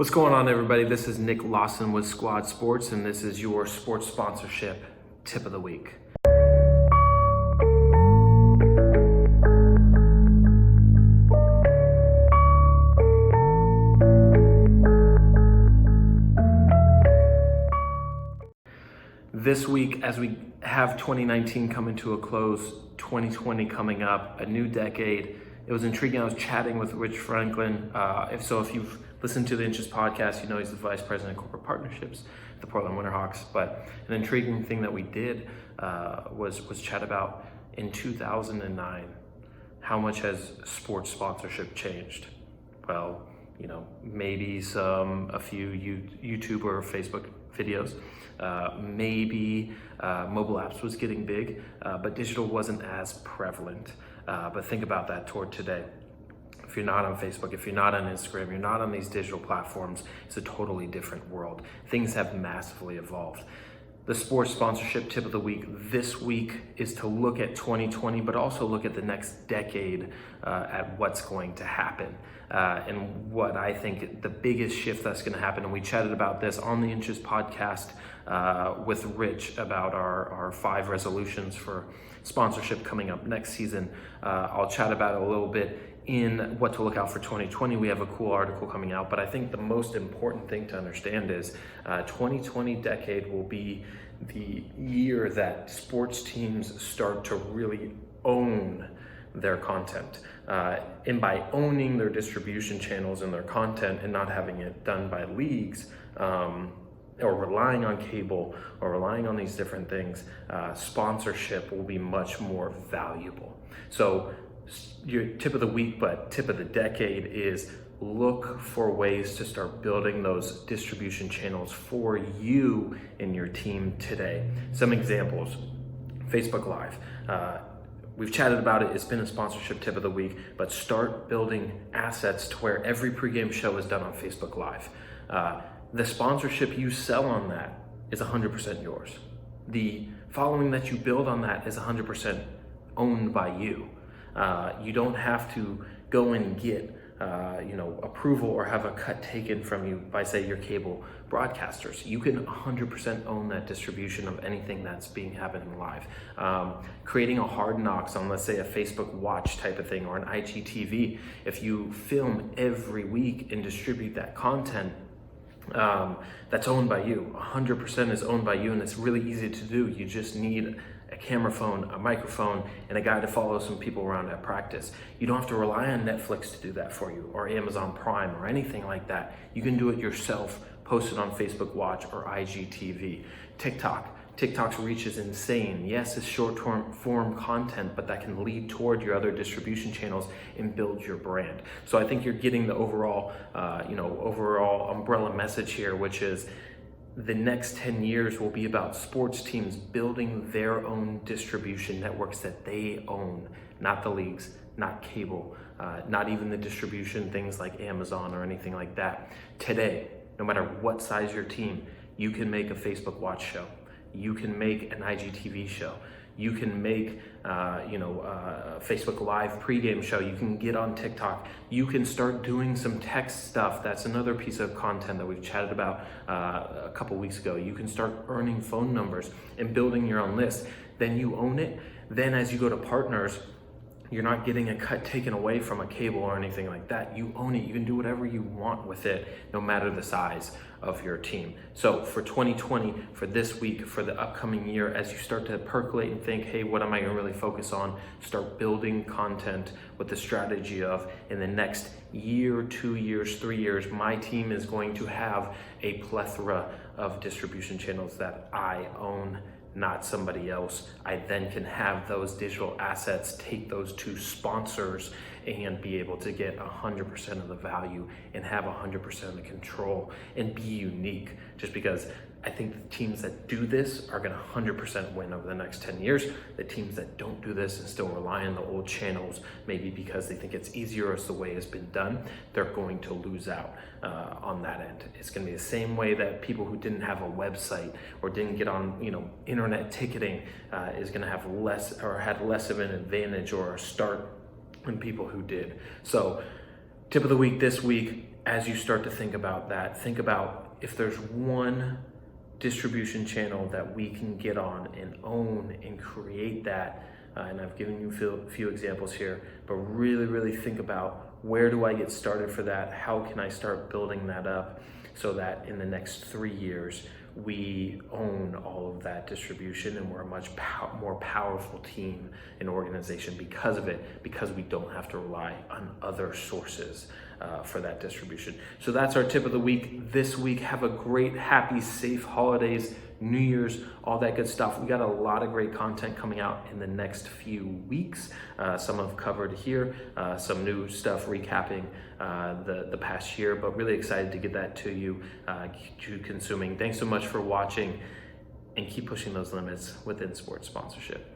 What's going on, everybody? This is Nick Lawson with Squad Sports, and this is your sports sponsorship tip of the week. This week, as we have 2019 coming to a close, 2020 coming up, a new decade, it was intriguing. I was chatting with Rich Franklin. If you've listened to the Inches podcast, you know he's the Vice President of Corporate Partnerships at the Portland Winterhawks. But an intriguing thing that we did was chat about in 2009, how much has sports sponsorship changed? Well, maybe a few YouTube or Facebook videos. Maybe mobile apps was getting big, but digital wasn't as prevalent. But think about that toward today. If you're not on Facebook, if you're not on Instagram, you're not on these digital platforms, it's a totally different world. Things have massively evolved. The sports sponsorship tip of the week this week is to look at 2020, but also look at the next decade at what's going to happen. And what I think the biggest shift that's going to happen, and we chatted about this on the Inches podcast with Rich about our 5 resolutions for sponsorship coming up next season. I'll chat about it a little bit in what to look out for 2020. We have a cool article coming out, but I think the most important thing to understand is 2020 decade will be the year that sports teams start to really own their content. And by owning their distribution channels and their content and not having it done by leagues, or relying on cable or relying on these different things, sponsorship will be much more valuable. So your tip of the week, but tip of the decade is look for ways to start building those distribution channels for you and your team today. Some examples: Facebook Live. We've chatted about it. It's been a sponsorship tip of the week, but start building assets to where every pregame show is done on Facebook Live. The sponsorship you sell on that is 100% yours. The following that you build on that is 100% owned by you. You don't have to go and get approval or have a cut taken from you by, say, your cable broadcasters. You can 100% own that distribution of anything that's being happening live. Creating a hard knocks on, let's say, a Facebook Watch type of thing or an IGTV. If you film every week and distribute that content, that's owned by you. 100% is owned by you, and it's really easy to do. You just need a camera phone, a microphone, and a guy to follow some people around at practice. You don't have to rely on Netflix to do that for you, or Amazon Prime, or anything like that. You can do it yourself, post it on Facebook Watch or IGTV. TikTok's reach is insane. Yes, it's short-form content, but that can lead toward your other distribution channels and build your brand. So I think you're getting the overall umbrella message here, which is the next 10 years will be about sports teams building their own distribution networks that they own, not the leagues, not cable, not even the distribution things like Amazon or anything like that. Today, no matter what size your team, you can make a Facebook Watch show. You can make an IGTV show. You can make a Facebook Live pregame show. You can get on TikTok. You can start doing some text stuff. That's another piece of content that we've chatted about a couple weeks ago. You can start earning phone numbers and building your own list. Then you own it. Then as you go to partners, you're not getting a cut taken away from a cable or anything like that. You own it. You can do whatever you want with it, no matter the size of your team. So for 2020, for this week, for the upcoming year, as you start to percolate and think, hey, what am I gonna really focus on? Start building content with the strategy of, in the next year, 2 years, 3 years, my team is going to have a plethora of distribution channels that I own, not somebody else. I then can have those digital assets, take those to sponsors, and be able to get 100% of the value and have 100% of the control and be unique. Just because I think the teams that do this are going to 100% win over the next 10 years. The teams that don't do this and still rely on the old channels, maybe because they think it's easier or it's the way it's been done, they're going to lose out on that end. It's going to be the same way that people who didn't have a website or didn't get on, internet ticketing is going to have less, or had less of an advantage or a start than people who did. So tip of the week this week, as you start to think about that, think about if there's one distribution channel that we can get on and own and create that. And I've given you a few examples here, but really think about, where do I get started for that? How can I start building that up so that in the next 3 years, we own all of that distribution and we're a much more powerful team and organization because of it, because we don't have to rely on other sources for that distribution. So that's our tip of the week this week. Have a great, happy, safe holidays, New Year's, all that good stuff. We got a lot of great content coming out in the next few weeks. Some I've covered here, some new stuff recapping the past year, but really excited to get that to you, to consuming. Thanks so much for watching, and keep pushing those limits within sports sponsorship.